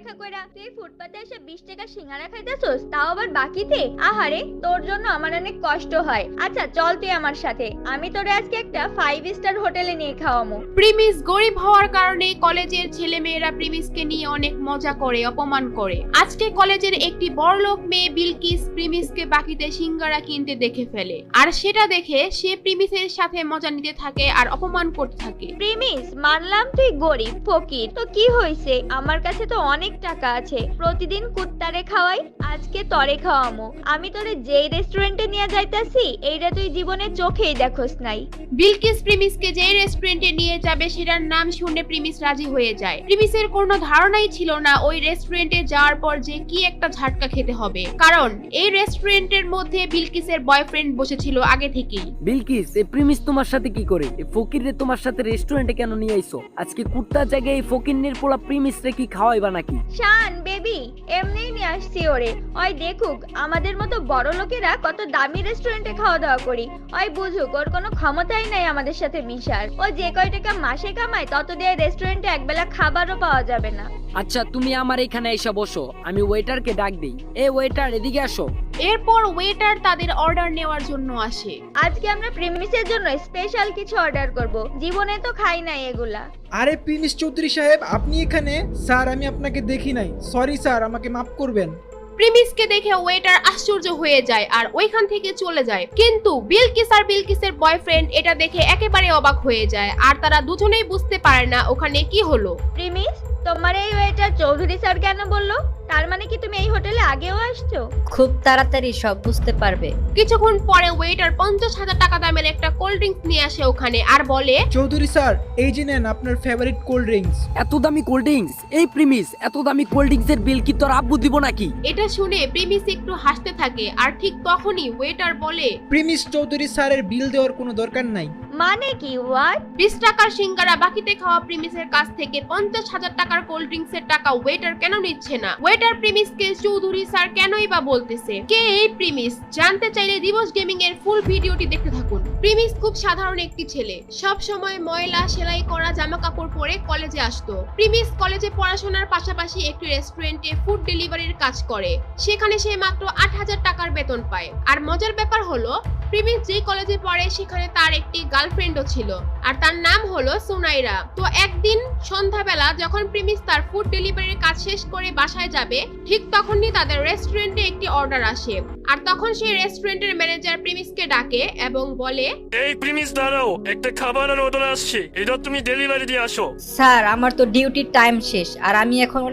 দেখা কইরা তুই ফুটপাতে এসে 20 টাকা সিঙ্গারা খাইতেছস, তাও আবার বাকিতে। আহারে, তোর জন্য আমার অনেক কষ্ট হয়। আচ্ছা চল তুই আমার সাথে, আমি তোরে আজকে একটা 5 স্টার হোটেলে নিয়ে খাওয়ামু। প্রিমিস গরিব হওয়ার কারণে কলেজের ছেলেমেয়েরা প্রিমিসকে নিয়ে অনেক মজা করে, অপমান করে। আজকে কলেজের একটি বড়লোক মেয়ে বিলকিস প্রিমিসকে বাকিতে সিঙ্গারা কিনতে দেখে ফেলে, আর সেটা দেখে সে প্রিমিসের সাথে মজা নিতে থাকে আর অপমান করতে থাকে। প্রিমিস, মানলাম তুই গরিব ফকির, তো কি হইছে, আমার কাছে তো অনেক টাকা আছে, প্রতিদিন কুত্তারে খাওয়াই, আজকে তরে খাওয়ামু। আমি তোরে যেই রেস্টুরেন্টে নিয়ে যাইতাছি এইটা তুই জীবনে চোখেই দেখোস নাই। বিলকিস প্রিমিসকে যে রেস্টুরেন্টে নিয়ে যাবে সেটার নাম শুনে প্রিমিস রাজি হয়ে যায়। প্রিমিসের কোনো ধারণাই ছিল না ওই রেস্টুরেন্টে যাওয়ার পর যে কি একটা ঝাটকা খেতে হবে, কারণ এই রেস্টুরেন্টের মধ্যে বিলকিসের বয়ফ্রেন্ড বসেছিল আগে থেকেই। বিলকিস, এই প্রিমিস তোমার সাথে কি করে? এই ফকিররে তোমার সাথে রেস্টুরেন্টে কেন নিয়ে আইছো? আজকে কুত্তার জায়গায় এই ফকিরনির পোলা প্রিমিস রে কি খাওয়াইবা নাকি? শান বেবি, এমনিই নিয়ে আসছি ওরে, ওই দেখুক আমাদের মতো বড় লোকেরা কত দামি রেস্টুরেন্টে খাওয়া দাওয়া করি, ওই বুঝুক ওর কোনো ক্ষমতাই নাই আমাদের সাথে মিশার। ও যে কয় টাকা মাসে কামায় তত দিয়ে রেস্টুরেন্টে একবেলা খাবারও পাওয়া যাবে না। আচ্ছা তুমি আমার এখানে এসে বসো, আমি ওয়েটারকে ডাক দেই। এ ওয়েটার, এদিকে আসো। এরপর ওয়েটার তাদের অর্ডার নেওয়ার জন্য আসে। আজকে আমরা প্রিমিসের জন্য স্পেশাল কিছু অর্ডার করব, জীবনে তো খাই নাই এগুলা। আরে প্রিমিস চৌধুরী সাহেব, আপনি এখানে? স্যার আমি আপনাকে দেখি নাই, সরি স্যার, আমাকে মাফ করবেন। প্রিমিসকে দেখে ওয়েটার আশ্চর্য হয়ে যায় আর ওইখান থেকে চলে যায়, কিন্তু বিলকিস আর বিলকিসের বয়ফ্রেন্ড এটা দেখে একেবারে অবাক হয়ে যায়, আর তারা দুজনেই বুঝতে পারে না ওখানে কি হলো। প্রিমিস, তোমার এই ওয়েটার চৌধুরী স্যার কেন বললো? তার মানে কি তুমি এই হোটেলে আগেও আসছো? খুব তাড়াতাড়ি সব বুঝতে পারবে। কিছুক্ষণ পরে ওয়েটার 50,000 টাকা দামের একটা কোল্ড ড্রিঙ্কস নিয়ে আসে ওখানে আর বলে, চৌধুরী স্যার, এই যে নেন আপনার ফেভারিট কোল্ড ড্রিঙ্কস। এত দামি কোল্ড ড্রিঙ্কস? এই প্রিমিস, এত দামি কোল্ড ড্রিঙ্কস এর বিল কি তোর আব্বু দিব নাকি? এটা শুনে প্রিমিস একটু হাসতে থাকে, আর ঠিক তখনই ওয়েটার বলে, প্রিমিস চৌধুরী স্যারের বিল দেওয়ার কোনো দরকার নাই। মানে কি? হোয়াট? 20 টাকার সিঙ্গারা বাকিতে খাওয়া প্রিমিসের কাছ থেকে 50,000 টাকার কোল্ড ড্রিঙ্কস এর টাকা ওয়েটার কেন নিচ্ছে না? ওয়েটার প্রিমিসকে চৌধুরী স্যার কেনই বা বলতেছে? কে এই প্রিমিস? জানতে চাইলে দিবস গেমিং এর ফুল ভিডিওটি দেখতে থাকুন। প্রিমিস খুব সাধারণ একটি ছেলে, সব সময় ময়লা সেলাই করা জামা কাপড় পরে কলেজে আসতো। প্রিমিস কলেজে পড়াশোনার পাশাপাশি একটি রেস্টুরেন্টে ফুড ডেলিভারির কাজ করে, সেখানে সে মাত্র 8,000 টাকার বেতন পায়। আর মজার ব্যাপার হলো, প্রিমিস যেই কলেজে পড়ে সেখানে তার একটি গার্লফ্রেন্ডও ছিল, আর তার নাম হলো সুনাইরা। তো একদিন সন্ধ্যাবেলা যখন প্রিমিস তার ফুড ডেলিভারির কাজ শেষ করে বাসায় যাবে, ঠিক তখনই তাদের রেস্টুরেন্টে একটি অর্ডার আসে, আর তখন সেই রেস্টুরেন্টের ম্যানেজার প্রিমিসকে ডাকে এবং বলে, এই প্রিমিস দাঁড়াও, একটা খাবারের অর্ডার আসছে, এটা তুমি ডেলিভারি দিয়ে আসো। স্যার আমার তো ডিউটির টাইম শেষ, আর আমি এখন অনেক